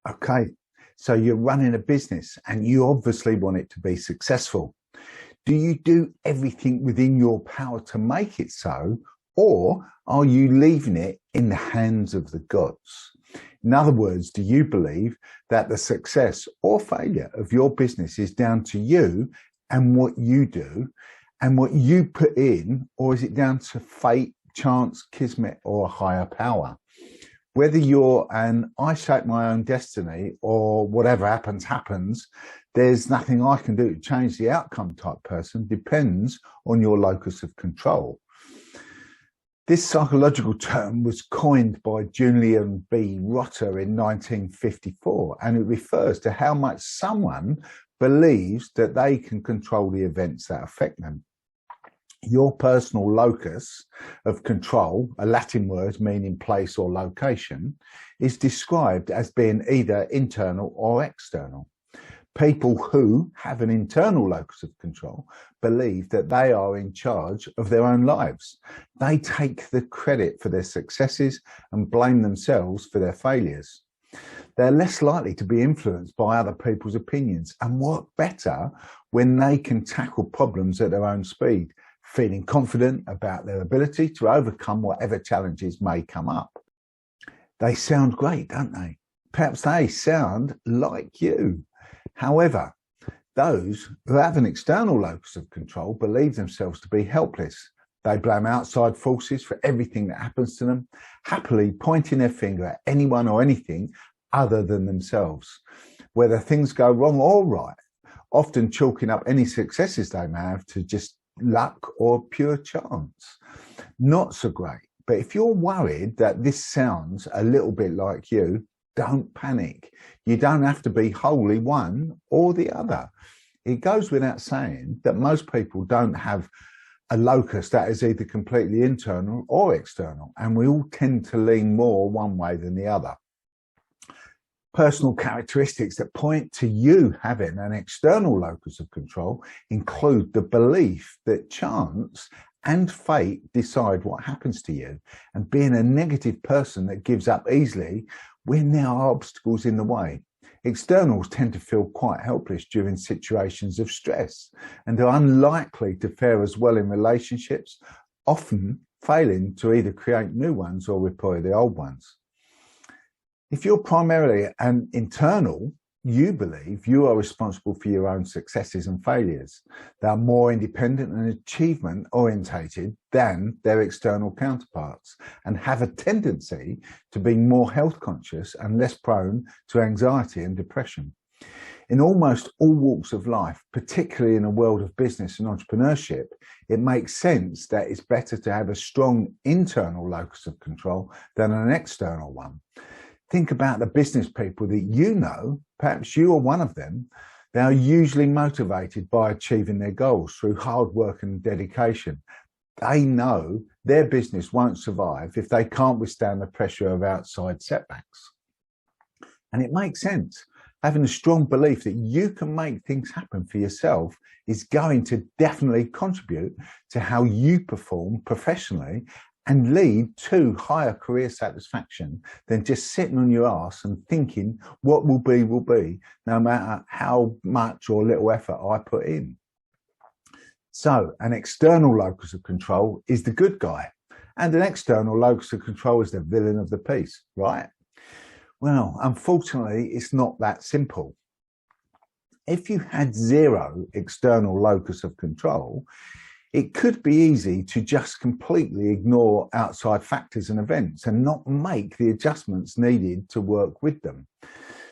Okay, so you're running a business and you obviously want it to be successful. Do you do everything within your power to make it so, or are you leaving it in the hands of the gods? In other words, do you believe that the success or failure of your business is down to you and what you do and what you put in, or is it down to fate, chance, kismet, or a higher power? Whether you're an I shape my own destiny or whatever happens, happens, there's nothing I can do to change the outcome type person, depends on your locus of control. This psychological term was coined by Julian B in 1954, and it refers to how much someone believes that they can control the events that affect them. Your personal locus of control, a Latin word meaning place or location, is described as being either internal or external. People who have an internal locus of control believe that they are in charge of their own lives. They take the credit for their successes and blame themselves for their failures. They're less likely to be influenced by other people's opinions and work better when they can tackle problems at their own speed, feeling confident about their ability to overcome whatever challenges may come up. They sound great, don't they? Perhaps they sound like you. However, those who have an external locus of control believe themselves to be helpless. They blame outside forces for everything that happens to them, happily pointing their finger at anyone or anything other than themselves, whether things go wrong or right, often chalking up any successes they may have to just luck or pure chance. Not so great. But if you're worried that this sounds a little bit like you, don't panic. You don't have to be wholly one or the other. It goes without saying that most people don't have a locus that is either completely internal or external, and we all tend to lean more one way than the other. Personal characteristics that point to you having an external locus of control include the belief that chance and fate decide what happens to you, and being a negative person that gives up easily when there are obstacles in the way. Externals tend to feel quite helpless during situations of stress and are unlikely to fare as well in relationships, often failing to either create new ones or repair the old ones. If you're primarily an internal, you believe you are responsible for your own successes and failures. They are more independent and achievement orientated than their external counterparts and have a tendency to be more health conscious and less prone to anxiety and depression. In almost all walks of life, particularly in a world of business and entrepreneurship, it makes sense that it's better to have a strong internal locus of control than an external one. Think about the business people that you know, perhaps you are one of them. They are usually motivated by achieving their goals through hard work and dedication. They know their business won't survive if they can't withstand the pressure of outside setbacks. And it makes sense. Having a strong belief that you can make things happen for yourself is going to definitely contribute to how you perform professionally and lead to higher career satisfaction than just sitting on your ass and thinking what will be, no matter how much or little effort I put in. So an external locus of control is the good guy, and an external locus of control is the villain of the piece, right? Well, unfortunately, it's not that simple. If you had zero external locus of control, it could be easy to just completely ignore outside factors and events and not make the adjustments needed to work with them.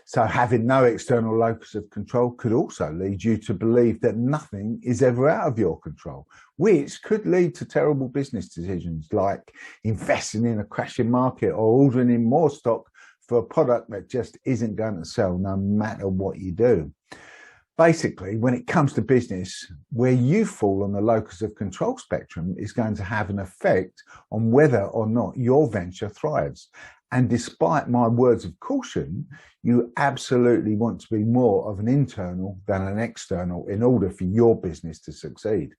So having no external locus of control could also lead you to believe that nothing is ever out of your control, which could lead to terrible business decisions like investing in a crashing market or ordering in more stock for a product that just isn't going to sell no matter what you do. Basically, when it comes to business, where you fall on the locus of control spectrum is going to have an effect on whether or not your venture thrives. And despite my words of caution, you absolutely want to be more of an internal than an external in order for your business to succeed.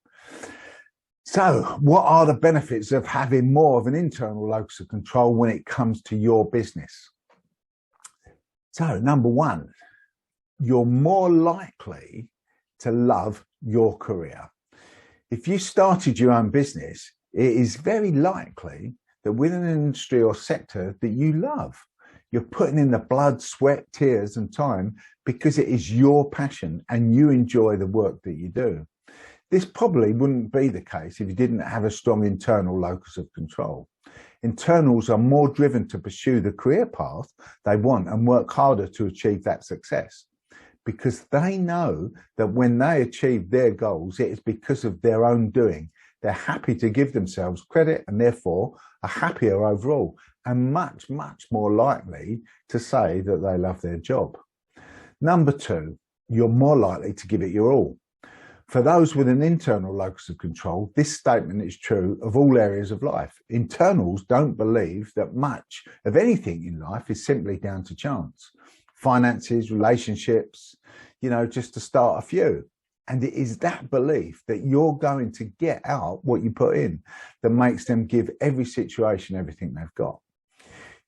So what are the benefits of having more of an internal locus of control when it comes to your business? So, number one, you're more likely to love your career. If you started your own business, it is very likely that within an industry or sector that you love, you're putting in the blood, sweat, tears and time because it is your passion and you enjoy the work that you do. This probably wouldn't be the case if you didn't have a strong internal locus of control. Internals are more driven to pursue the career path they want and work harder to achieve that success, because they know that when they achieve their goals, it is because of their own doing. They're happy to give themselves credit and therefore are happier overall and much, much more likely to say that they love their job. Number two, you're more likely to give it your all. For those with an internal locus of control, this statement is true of all areas of life. Internals don't believe that much of anything in life is simply down to chance. Finances, relationships, just to start a few. And it is that belief that you're going to get out what you put in that makes them give every situation everything they've got.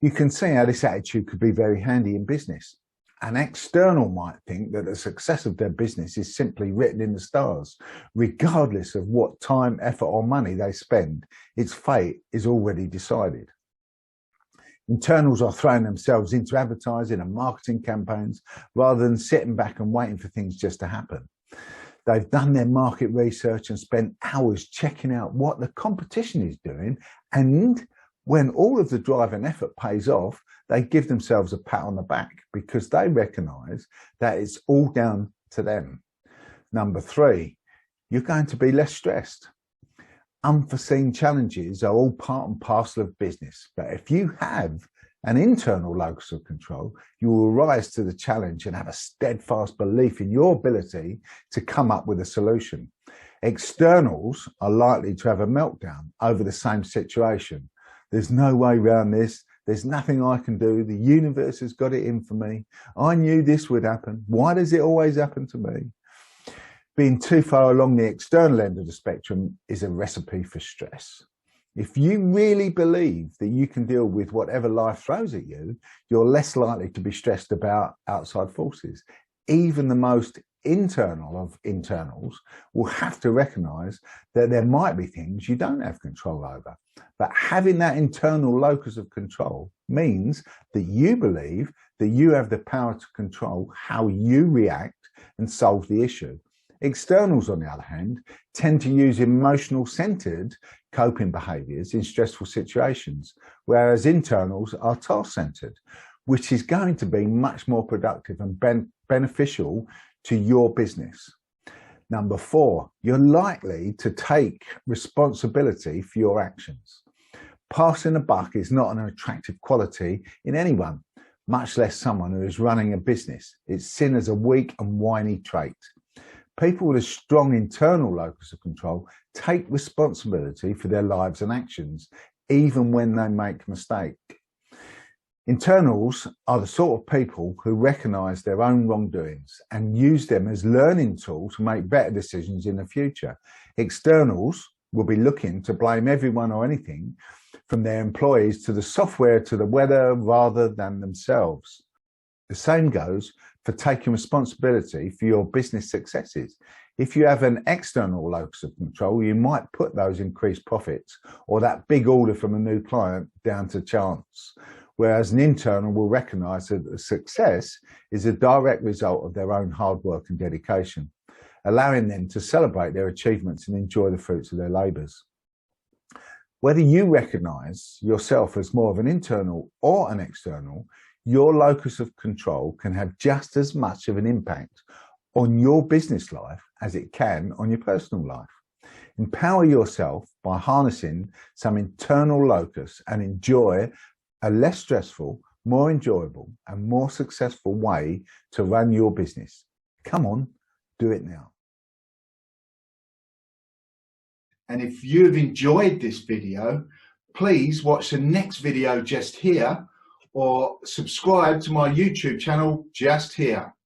You can see how this attitude could be very handy in business. An external might think that the success of their business is simply written in the stars. Regardless of what time, effort or money they spend, its fate is already decided. Internals are throwing themselves into advertising and marketing campaigns rather than sitting back and waiting for things just to happen. They've done their market research and spent hours checking out what the competition is doing, and when all of the drive and effort pays off, they give themselves a pat on the back because they recognize that it's all down to them. Number three, you're going to be less stressed. Unforeseen challenges are all part and parcel of business, but if you have an internal locus of control, you will rise to the challenge and have a steadfast belief in your ability to come up with a solution. Externals are likely to have a meltdown over the same situation. There's no way around this. There's nothing I can do. The universe has got it in for me. I knew this would happen. Why does it always happen to me? Being too far along the external end of the spectrum is a recipe for stress. If you really believe that you can deal with whatever life throws at you, you're less likely to be stressed about outside forces. Even the most internal of internals will have to recognize that there might be things you don't have control over. But having that internal locus of control means that you believe that you have the power to control how you react and solve the issue. Externals, on the other hand, tend to use emotional-centered coping behaviors in stressful situations, whereas internals are task-centered, which is going to be much more productive and beneficial to your business. Number four, you're likely to take responsibility for your actions. Passing the buck is not an attractive quality in anyone, much less someone who is running a business. It's seen as a weak and whiny trait. People with a strong internal locus of control take responsibility for their lives and actions, even when they make mistakes. Internals are the sort of people who recognize their own wrongdoings and use them as learning tools to make better decisions in the future. Externals will be looking to blame everyone or anything from their employees to the software to the weather rather than themselves. The same goes for taking responsibility for your business successes. If you have an external locus of control, you might put those increased profits or that big order from a new client down to chance, whereas an internal will recognize that the success is a direct result of their own hard work and dedication, allowing them to celebrate their achievements and enjoy the fruits of their labors. Whether you recognize yourself as more of an internal or an external, your locus of control can have just as much of an impact on your business life as it can on your personal life. Empower yourself by harnessing some internal locus and enjoy a less stressful, more enjoyable and more successful way to run your business. Come on, do it now. And if you've enjoyed this video, please watch the next video just here or subscribe to my YouTube channel just here.